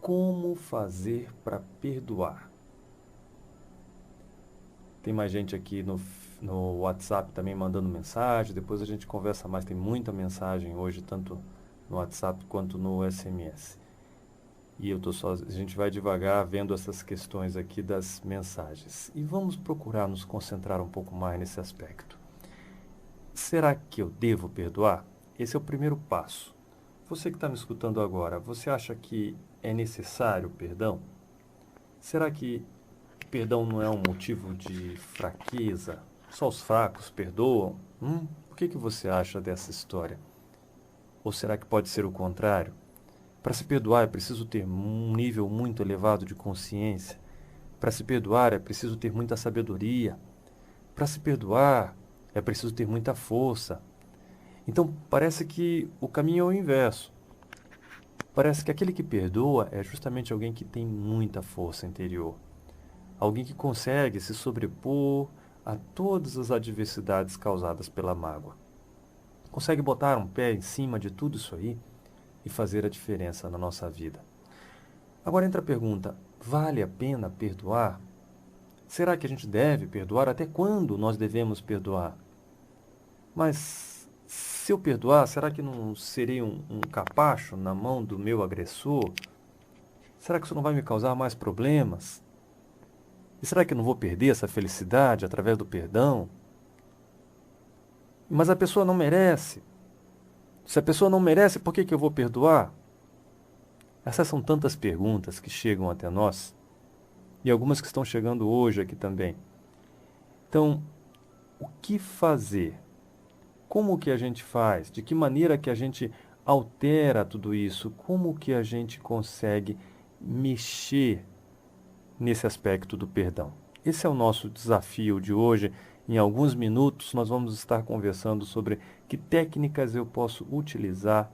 Como fazer para perdoar? Tem mais gente aqui no WhatsApp também mandando mensagem. Depois a gente conversa mais. Tem muita mensagem hoje, tanto no WhatsApp quanto no SMS. E a gente vai devagar vendo essas questões aqui das mensagens. E vamos procurar nos concentrar um pouco mais nesse aspecto. Será que eu devo perdoar? Esse é o primeiro passo. Você que está me escutando agora, você acha que é necessário o perdão? Será que o perdão não é um motivo de fraqueza? Só os fracos perdoam? O que você acha dessa história? Ou será que pode ser o contrário? Para se perdoar é preciso ter um nível muito elevado de consciência. Para se perdoar é preciso ter muita sabedoria. Para se perdoar é preciso ter muita força. Então parece que o caminho é o inverso. Parece que aquele que perdoa é justamente alguém que tem muita força interior. Alguém que consegue se sobrepor a todas as adversidades causadas pela mágoa. Consegue botar um pé em cima de tudo isso aí e fazer a diferença na nossa vida. Agora entra a pergunta: vale a pena perdoar? Será que a gente deve perdoar? Até quando nós devemos perdoar? Mas se eu perdoar, será que não serei um capacho na mão do meu agressor? Será que isso não vai me causar mais problemas? E será que eu não vou perder essa felicidade através do perdão? Mas a pessoa não merece. Se a pessoa não merece, por que eu vou perdoar? Essas são tantas perguntas que chegam até nós e algumas que estão chegando hoje aqui também. Então, o que fazer? Como que a gente faz? De que maneira que a gente altera tudo isso? Como que a gente consegue mexer nesse aspecto do perdão? Esse é o nosso desafio de hoje. Em alguns minutos nós vamos estar conversando sobre que técnicas eu posso utilizar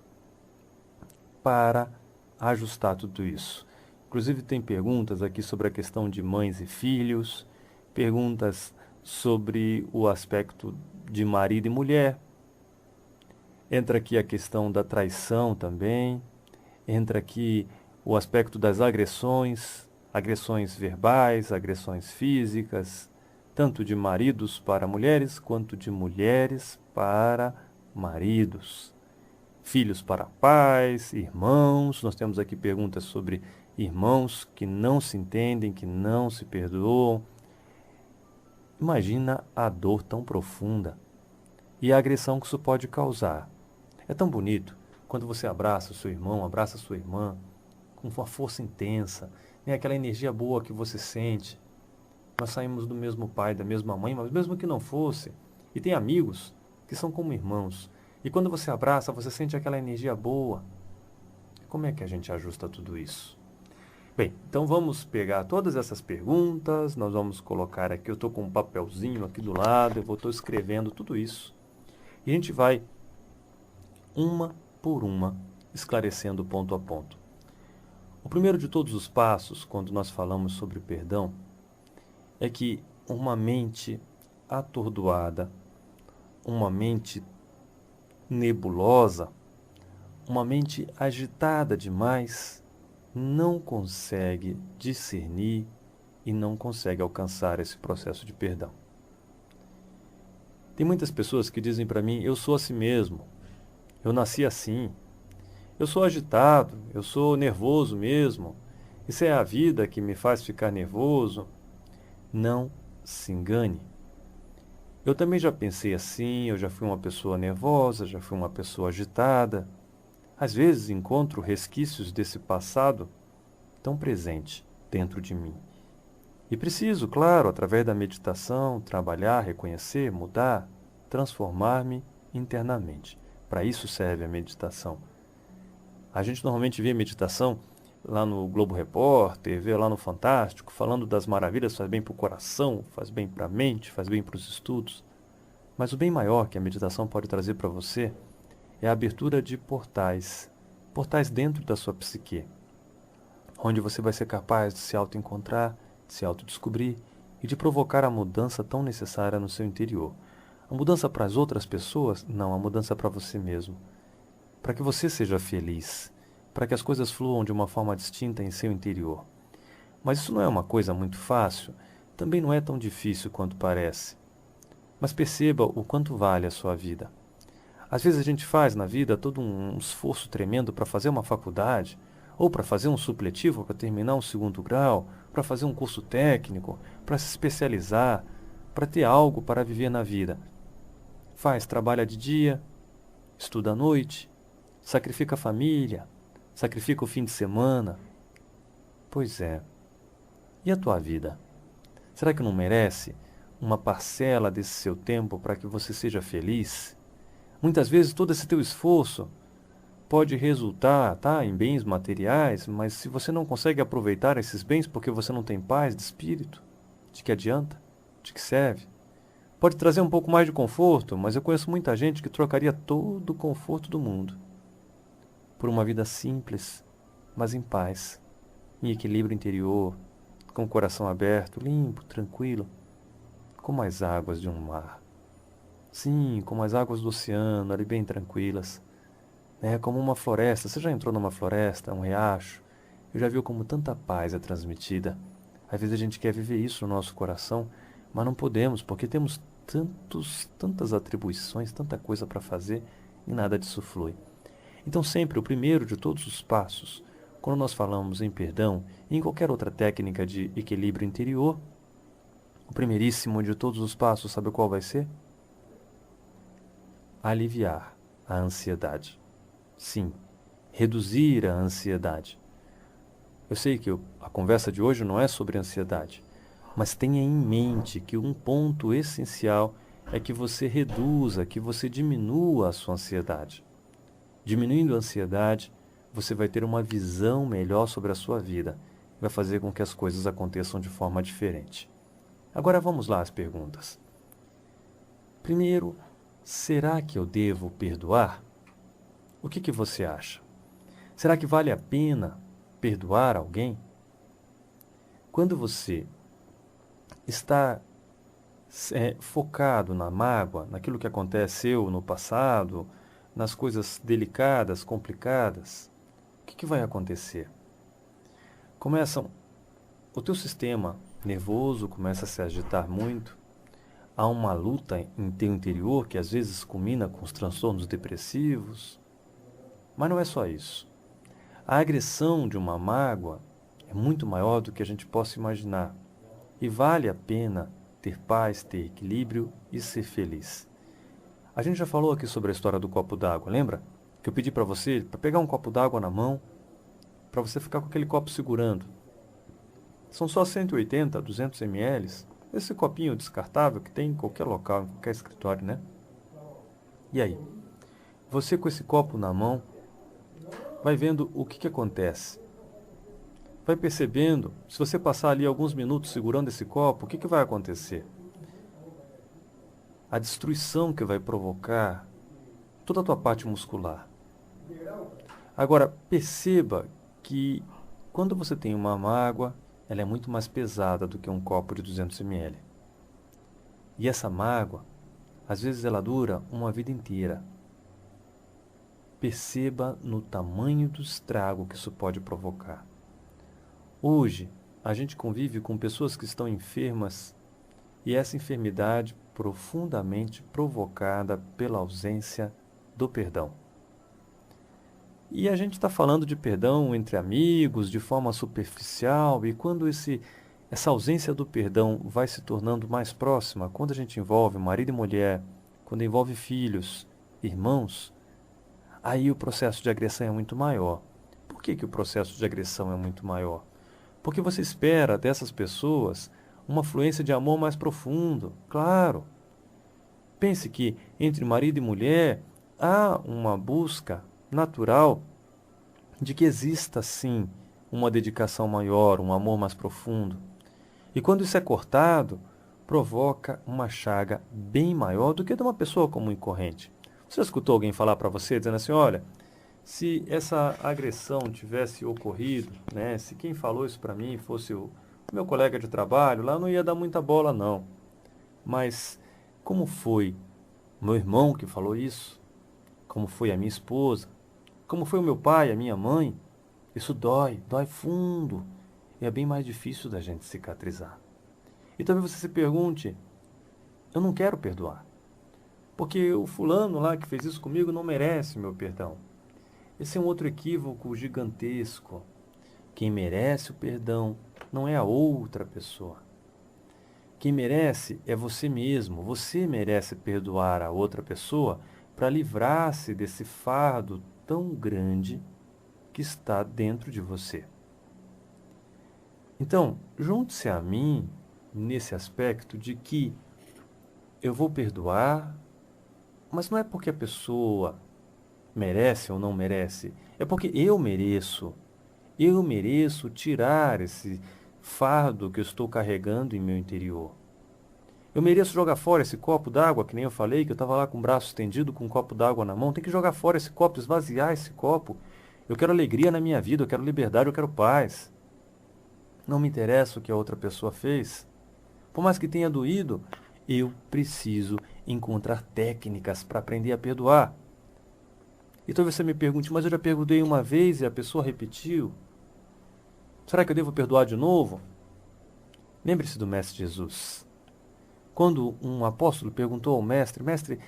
para ajustar tudo isso. Inclusive tem perguntas aqui sobre a questão de mães e filhos, perguntas sobre o aspecto de marido e mulher. Entra aqui a questão da traição também, entra aqui o aspecto das agressões, agressões verbais, agressões físicas, tanto de maridos para mulheres quanto de mulheres para maridos. Filhos para pais, irmãos. Nós temos aqui perguntas sobre irmãos que não se entendem, que não se perdoam. Imagina a dor tão profunda e a agressão que isso pode causar. É tão bonito quando você abraça o seu irmão, abraça a sua irmã, com uma força intensa, né? Aquela energia boa que você sente. Nós saímos do mesmo pai, da mesma mãe, mas mesmo que não fosse, e tem amigos que são como irmãos. E quando você abraça, você sente aquela energia boa. Como é que a gente ajusta tudo isso? Bem, então vamos pegar todas essas perguntas, nós vamos colocar aqui, eu estou com um papelzinho aqui do lado, estou escrevendo tudo isso. E a gente vai, uma por uma, esclarecendo ponto a ponto. O primeiro de todos os passos, quando nós falamos sobre perdão, é que uma mente atordoada, uma mente nebulosa, uma mente agitada demais, não consegue discernir e não consegue alcançar esse processo de perdão. Tem muitas pessoas que dizem para mim: eu sou assim mesmo, eu nasci assim, eu sou agitado, eu sou nervoso mesmo, isso é a vida que me faz ficar nervoso. Não se engane. Eu também já pensei assim, eu já fui uma pessoa nervosa, já fui uma pessoa agitada. Às vezes encontro resquícios desse passado tão presente dentro de mim. E preciso, claro, através da meditação, trabalhar, reconhecer, mudar, transformar-me internamente. Para isso serve a meditação. A gente normalmente vê a meditação lá no Globo Repórter, vê lá no Fantástico, falando das maravilhas, faz bem para o coração, faz bem para a mente, faz bem para os estudos. Mas o bem maior que a meditação pode trazer para você é a abertura de portais, portais dentro da sua psique, onde você vai ser capaz de se autoencontrar, de se autodescobrir e de provocar a mudança tão necessária no seu interior. A mudança para as outras pessoas? Não, a mudança para você mesmo. Para que você seja feliz, para que as coisas fluam de uma forma distinta em seu interior. Mas isso não é uma coisa muito fácil, também não é tão difícil quanto parece. Mas perceba o quanto vale a sua vida. Às vezes a gente faz na vida todo um esforço tremendo para fazer uma faculdade, ou para fazer um supletivo para terminar um segundo grau, para fazer um curso técnico, para se especializar, para ter algo para viver na vida. Faz, trabalha de dia, estuda à noite, sacrifica a família, sacrifica o fim de semana. Pois é. E a tua vida? Será que não merece uma parcela desse seu tempo para que você seja feliz? Muitas vezes todo esse teu esforço pode resultar, tá, em bens materiais, mas se você não consegue aproveitar esses bens porque você não tem paz de espírito, de que adianta? De que serve? Pode trazer um pouco mais de conforto, mas eu conheço muita gente que trocaria todo o conforto do mundo por uma vida simples, mas em paz, em equilíbrio interior, com o coração aberto, limpo, tranquilo, como as águas de um mar. Sim, como as águas do oceano, ali bem tranquilas. É como uma floresta. Você já entrou numa floresta, um riacho? Eu já viu como tanta paz é transmitida. Às vezes a gente quer viver isso no nosso coração, mas não podemos, porque temos tantas atribuições, tanta coisa para fazer e nada disso flui. Então sempre o primeiro de todos os passos, quando nós falamos em perdão e em qualquer outra técnica de equilíbrio interior, o primeiríssimo de todos os passos, sabe qual vai ser? Aliviar a ansiedade. Sim, reduzir a ansiedade. Eu sei que a conversa de hoje não é sobre ansiedade, mas tenha em mente que um ponto essencial é que você reduza, que você diminua a sua ansiedade. Diminuindo a ansiedade, você vai ter uma visão melhor sobre a sua vida, vai fazer com que as coisas aconteçam de forma diferente. Agora vamos lá às perguntas. Primeiro, será que eu devo perdoar? O que você acha? Será que vale a pena perdoar alguém? Quando você está focado na mágoa, naquilo que aconteceu no passado, nas coisas delicadas, complicadas, o que vai acontecer? O teu sistema nervoso começa a se agitar muito, há uma luta em teu interior que às vezes culmina com os transtornos depressivos, mas não é só isso. A agressão de uma mágoa é muito maior do que a gente possa imaginar. E vale a pena ter paz, ter equilíbrio e ser feliz. A gente já falou aqui sobre a história do copo d'água, lembra? Que eu pedi para você, para pegar um copo d'água na mão, para você ficar com aquele copo segurando. São só 180, 200 ml. Esse copinho descartável que tem em qualquer local, em qualquer escritório, né? E aí? Você com esse copo na mão, vai vendo o que acontece. Vai percebendo, se você passar ali alguns minutos segurando esse copo, o que vai acontecer? A destruição que vai provocar toda a tua parte muscular. Agora, perceba que quando você tem uma mágoa, ela é muito mais pesada do que um copo de 200 ml. E essa mágoa, às vezes ela dura uma vida inteira. Perceba no tamanho do estrago que isso pode provocar. Hoje, a gente convive com pessoas que estão enfermas e essa enfermidade profundamente provocada pela ausência do perdão. E a gente está falando de perdão entre amigos, de forma superficial, e quando essa ausência do perdão vai se tornando mais próxima, quando a gente envolve marido e mulher, quando envolve filhos, irmãos, aí o processo de agressão é muito maior. Por que o processo de agressão é muito maior? Porque você espera dessas pessoas uma fluência de amor mais profundo, claro. Pense que entre marido e mulher há uma busca natural de que exista, sim, uma dedicação maior, um amor mais profundo. E quando isso é cortado, provoca uma chaga bem maior do que de uma pessoa comum e corrente. Você já escutou alguém falar para você, dizendo assim, olha, se essa agressão tivesse ocorrido, né, se quem falou isso para mim fosse o meu colega de trabalho, lá não ia dar muita bola, não. Mas como foi meu irmão que falou isso? Como foi a minha esposa? Como foi o meu pai, a minha mãe? Isso dói, dói fundo. E é bem mais difícil da gente cicatrizar. E talvez você se pergunte, eu não quero perdoar. Porque o fulano lá que fez isso comigo não merece meu perdão. Esse é um outro equívoco gigantesco. Quem merece o perdão não é a outra pessoa. Quem merece é você mesmo. Você merece perdoar a outra pessoa para livrar-se desse fardo tão grande que está dentro de você. Então, junte-se a mim nesse aspecto de que eu vou perdoar, mas não é porque a pessoa merece ou não merece, é porque eu mereço. Eu mereço tirar esse fardo que eu estou carregando em meu interior. Eu mereço jogar fora esse copo d'água, que nem eu falei, que eu estava lá com o braço estendido, com um copo d'água na mão. Tem que jogar fora esse copo, esvaziar esse copo. Eu quero alegria na minha vida, eu quero liberdade, eu quero paz. Não me interessa o que a outra pessoa fez. Por mais que tenha doído, eu preciso encontrar técnicas para aprender a perdoar. E talvez você me pergunte, mas eu já perdoei uma vez e a pessoa repetiu. Será que eu devo perdoar de novo? Lembre-se do Mestre Jesus. Quando um apóstolo perguntou ao mestre, mestre,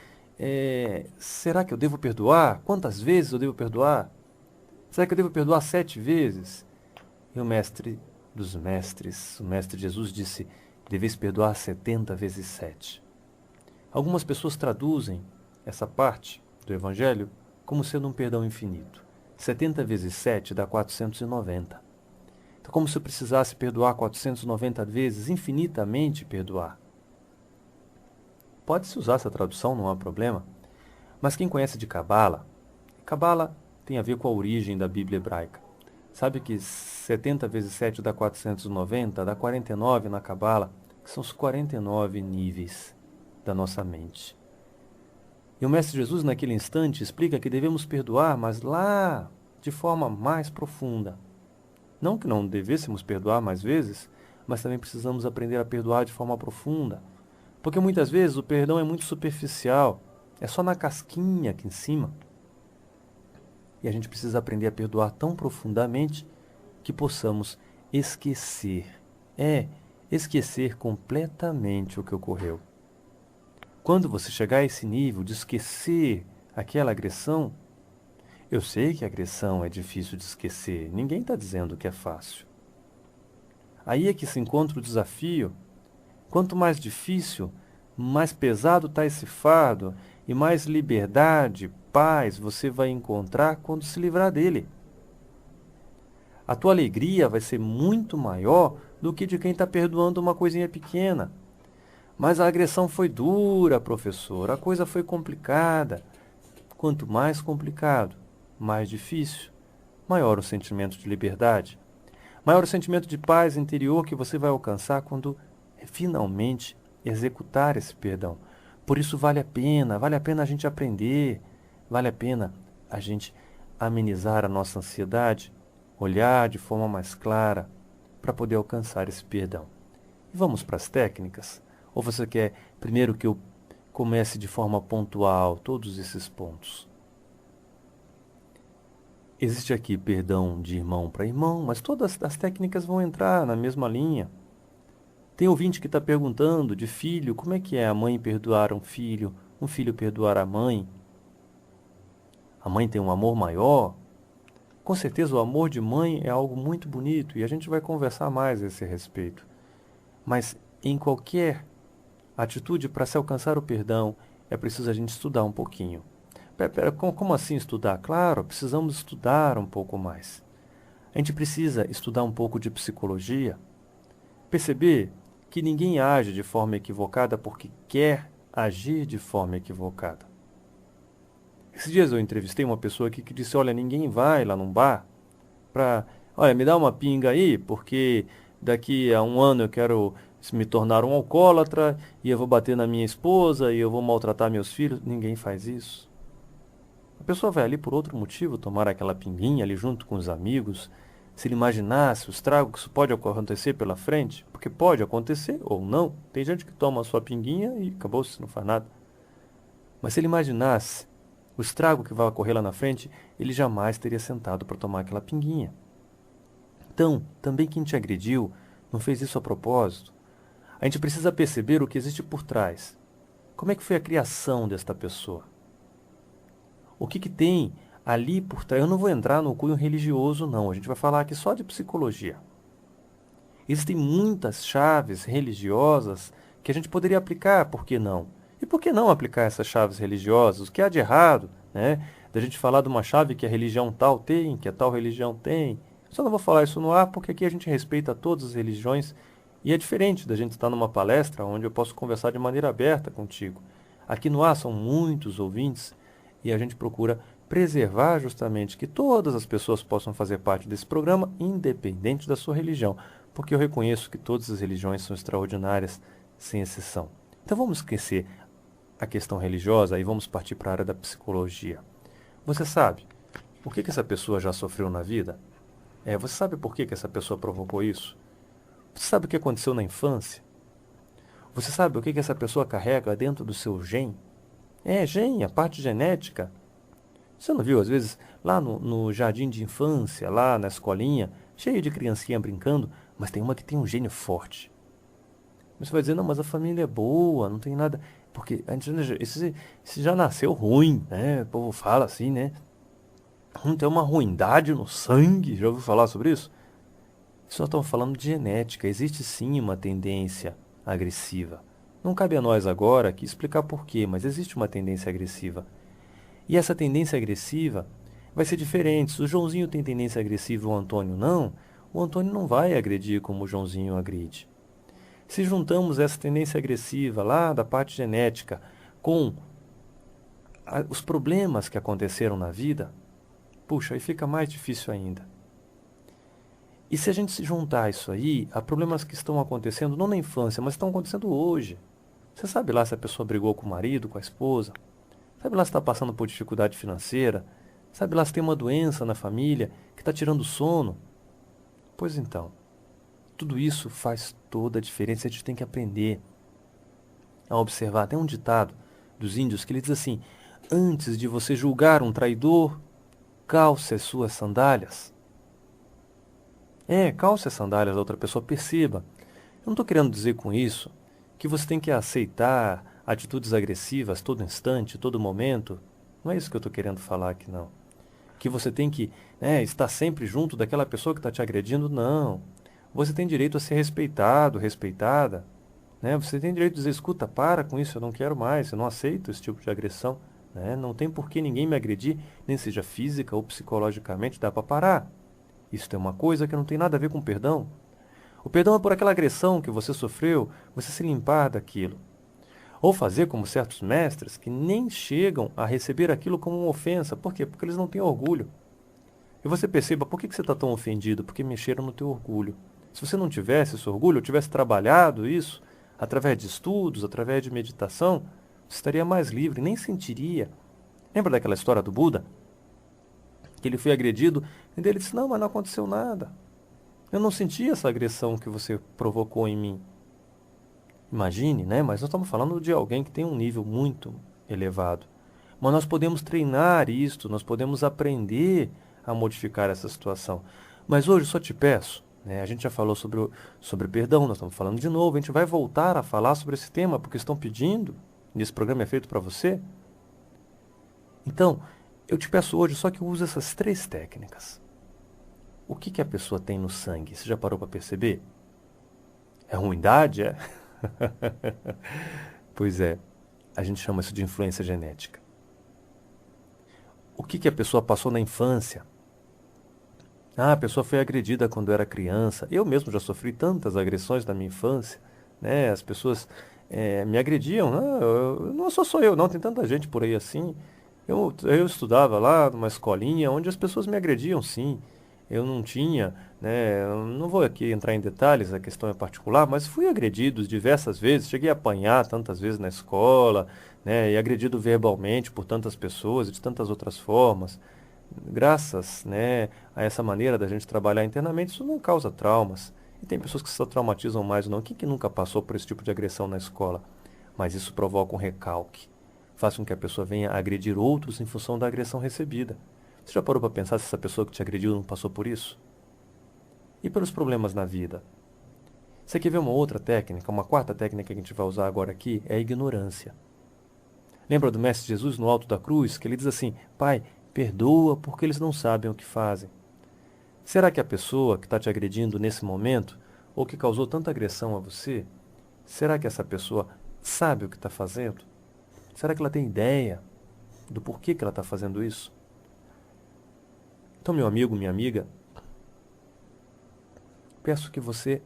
será que eu devo perdoar? Quantas vezes eu devo perdoar? Será que eu devo perdoar 7 vezes? E o mestre dos mestres, o mestre Jesus disse, deveis perdoar 70 vezes 7. Algumas pessoas traduzem essa parte do Evangelho como sendo um perdão infinito. 70 vezes 7 dá 490. Então, como se eu precisasse perdoar 490 vezes, infinitamente perdoar. Pode-se usar essa tradução, não há problema. Mas quem conhece de Cabala, Cabala tem a ver com a origem da Bíblia hebraica. Sabe que 70 vezes 7 dá 490, dá 49 na Cabala, que são os 49 níveis da nossa mente. E o Mestre Jesus, naquele instante, explica que devemos perdoar, mas lá, de forma mais profunda. Não que não devêssemos perdoar mais vezes, mas também precisamos aprender a perdoar de forma profunda. Porque muitas vezes o perdão é muito superficial, é só na casquinha aqui em cima. E a gente precisa aprender a perdoar tão profundamente que possamos esquecer. Esquecer completamente o que ocorreu. Quando você chegar a esse nível de esquecer aquela agressão, eu sei que a agressão é difícil de esquecer, ninguém está dizendo que é fácil. Aí é que se encontra o desafio. Quanto mais difícil, mais pesado está esse fardo e mais liberdade, paz você vai encontrar quando se livrar dele. A tua alegria vai ser muito maior do que de quem está perdoando uma coisinha pequena. Mas a agressão foi dura, professor, a coisa foi complicada. Quanto mais complicado, mais difícil, maior o sentimento de liberdade, maior o sentimento de paz interior que você vai alcançar quando finalmente executar esse perdão. Por isso vale a pena a gente aprender, vale a pena a gente amenizar a nossa ansiedade, olhar de forma mais clara para poder alcançar esse perdão. E vamos para as técnicas? Ou você quer primeiro que eu comece de forma pontual todos esses pontos? Existe aqui perdão de irmão para irmão, mas todas as técnicas vão entrar na mesma linha. Tem ouvinte que está perguntando de filho, como é que é a mãe perdoar um filho perdoar a mãe? A mãe tem um amor maior? Com certeza o amor de mãe é algo muito bonito e a gente vai conversar mais a esse respeito. Mas em qualquer atitude para se alcançar o perdão, é preciso a gente estudar um pouquinho. Como assim estudar? Claro, precisamos estudar um pouco mais. A gente precisa estudar um pouco de psicologia, perceber que ninguém age de forma equivocada porque quer agir de forma equivocada. Esses dias eu entrevistei uma pessoa aqui que disse, olha, ninguém vai lá num bar para, olha, me dá uma pinga aí, porque daqui a um ano eu quero me tornar um alcoólatra e eu vou bater na minha esposa e eu vou maltratar meus filhos. Ninguém faz isso. A pessoa vai ali por outro motivo, tomar aquela pinguinha ali junto com os amigos, se ele imaginasse os tragos que isso pode acontecer pela frente, porque pode acontecer ou não. Tem gente que toma a sua pinguinha e acabou-se, não faz nada. Mas se ele imaginasse o estrago que vai ocorrer lá na frente, ele jamais teria sentado para tomar aquela pinguinha. Então, também quem te agrediu não fez isso a propósito. A gente precisa perceber o que existe por trás. Como é que foi a criação desta pessoa? O que tem ali por trás? Eu não vou entrar no cunho religioso, não. A gente vai falar aqui só de psicologia. Existem muitas chaves religiosas que a gente poderia aplicar, por que não? E por que não aplicar essas chaves religiosas? O que há de errado, né? Da gente falar de uma chave que a religião tal tem, que a tal religião tem. Só não vou falar isso no ar porque aqui a gente respeita todas as religiões e é diferente da gente estar numa palestra onde eu posso conversar de maneira aberta contigo. Aqui no ar são muitos ouvintes e a gente procura preservar justamente que todas as pessoas possam fazer parte desse programa, independente da sua religião, porque eu reconheço que todas as religiões são extraordinárias, sem exceção. Então vamos esquecer a questão religiosa e vamos partir para a área da psicologia. Você sabe o que essa pessoa já sofreu na vida? Você sabe por que essa pessoa provocou isso? Você sabe o que aconteceu na infância? Você sabe o que essa pessoa carrega dentro do seu gen? Gen, a parte genética. Você não viu, às vezes, lá no jardim de infância, lá na escolinha, cheio de criancinha brincando, mas tem uma que tem um gênio forte. Você vai dizer, não, mas a família é boa, não tem nada. Porque esse já nasceu ruim, né? O povo fala assim, né? Tem uma ruindade no sangue. Já ouviu falar sobre isso? Só estamos falando de genética. Existe sim uma tendência agressiva. Não cabe a nós agora aqui explicar por quê, mas existe uma tendência agressiva. E essa tendência agressiva vai ser diferente. Se o Joãozinho tem tendência agressiva e o Antônio não, o Antônio não vai agredir como o Joãozinho agride. Se juntamos essa tendência agressiva lá da parte genética com os problemas que aconteceram na vida, puxa, aí fica mais difícil ainda. E se a gente se juntar isso aí a problemas que estão acontecendo não na infância, mas estão acontecendo hoje. Você sabe lá se a pessoa brigou com o marido, com a esposa? Sabe lá se está passando por dificuldade financeira? Sabe lá se tem uma doença na família que está tirando o sono? Pois então, tudo isso faz toda a diferença. A gente tem que aprender a observar. Tem um ditado dos índios que ele diz assim: antes de você julgar um traidor, calce as suas sandálias. Calce as sandálias da outra pessoa, perceba. Eu não estou querendo dizer com isso que você tem que aceitar atitudes agressivas todo instante, todo momento. Não é isso que eu estou querendo falar aqui, não. Que você tem que estar sempre junto daquela pessoa que está te agredindo, não. Você tem direito a ser respeitado, respeitada. Você tem direito de dizer, escuta, para com isso, eu não quero mais, eu não aceito esse tipo de agressão. Não tem por que ninguém me agredir, nem seja física ou psicologicamente, dá para parar. Isso é uma coisa que não tem nada a ver com perdão. O perdão é por aquela agressão que você sofreu, você se limpar daquilo. Ou fazer como certos mestres que nem chegam a receber aquilo como uma ofensa. Por quê? Porque eles não têm orgulho. E você perceba, por que você está tão ofendido? Porque mexeram no teu orgulho. Se você não tivesse esse orgulho, ou tivesse trabalhado isso, através de estudos, através de meditação, você estaria mais livre, nem sentiria. Lembra daquela história do Buda? Que ele foi agredido, e ele disse, não, mas não aconteceu nada. Eu não senti essa agressão que você provocou em mim. Imagine, né? Mas nós estamos falando de alguém que tem um nível muito elevado. Mas nós podemos treinar isto, nós podemos aprender a modificar essa situação. Mas hoje eu só te peço, a gente já falou sobre perdão, nós estamos falando de novo, a gente vai voltar a falar sobre esse tema, porque estão pedindo, e esse programa é feito para você. Então, eu te peço hoje só que use essas 3 técnicas. O que a pessoa tem no sangue? Você já parou para perceber? É ruindade, é? Pois é, a gente chama isso de influência genética. O que a pessoa passou na infância? A pessoa foi agredida quando era criança. Eu mesmo já sofri tantas agressões na minha infância. As pessoas me agrediam. Não sou só eu, não. Tem tanta gente por aí assim. Eu estudava lá numa escolinha onde as pessoas me agrediam, sim. Eu não tinha, eu não vou aqui entrar em detalhes, a questão é particular, mas fui agredido diversas vezes. Cheguei a apanhar tantas vezes na escola, e agredido verbalmente por tantas pessoas e de tantas outras formas. Graças, a essa maneira da gente trabalhar internamente, isso não causa traumas. E tem pessoas que se traumatizam mais ou não. Quem que nunca passou por esse tipo de agressão na escola? Mas isso provoca um recalque. Faz com que a pessoa venha agredir outros em função da agressão recebida. Você já parou para pensar se essa pessoa que te agrediu não passou por isso? e pelos problemas na vida. Você quer ver uma outra técnica, uma quarta técnica que a gente vai usar agora aqui, é a ignorância. Lembra do Mestre Jesus no alto da cruz, que ele diz assim, Pai, perdoa porque eles não sabem o que fazem. Será que a pessoa que está te agredindo nesse momento, ou que causou tanta agressão a você, será que essa pessoa sabe o que está fazendo? Será que ela tem ideia do porquê que ela está fazendo isso? Então, meu amigo, minha amiga, peço que você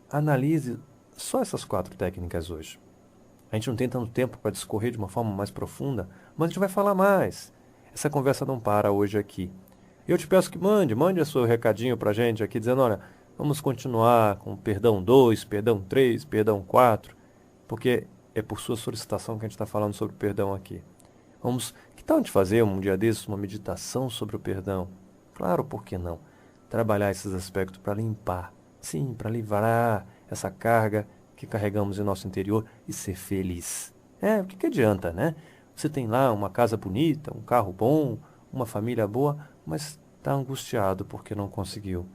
analise só essas 4 técnicas hoje. A gente não tem tanto tempo para discorrer de uma forma mais profunda, mas a gente vai falar mais. Essa conversa não para hoje aqui. Eu te peço que mande o seu recadinho para a gente aqui, dizendo, olha, vamos continuar com perdão 2, perdão 3, perdão 4, porque é por sua solicitação que a gente está falando sobre perdão aqui. Que tal a gente fazer um dia desses uma meditação sobre o perdão? Claro, por que não? Trabalhar esses aspectos para limpar, sim, para livrar essa carga que carregamos em nosso interior e ser feliz. O que adianta, né? Você tem lá uma casa bonita, um carro bom, uma família boa, mas está angustiado porque não conseguiu.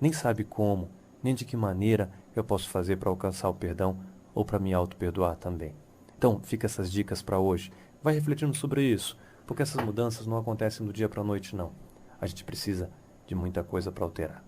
Nem sabe como, nem de que maneira eu posso fazer para alcançar o perdão ou para me auto-perdoar também. Então, fica essas dicas para hoje. Vai refletindo sobre isso, porque essas mudanças não acontecem do dia para a noite, não. A gente precisa de muita coisa para alterar.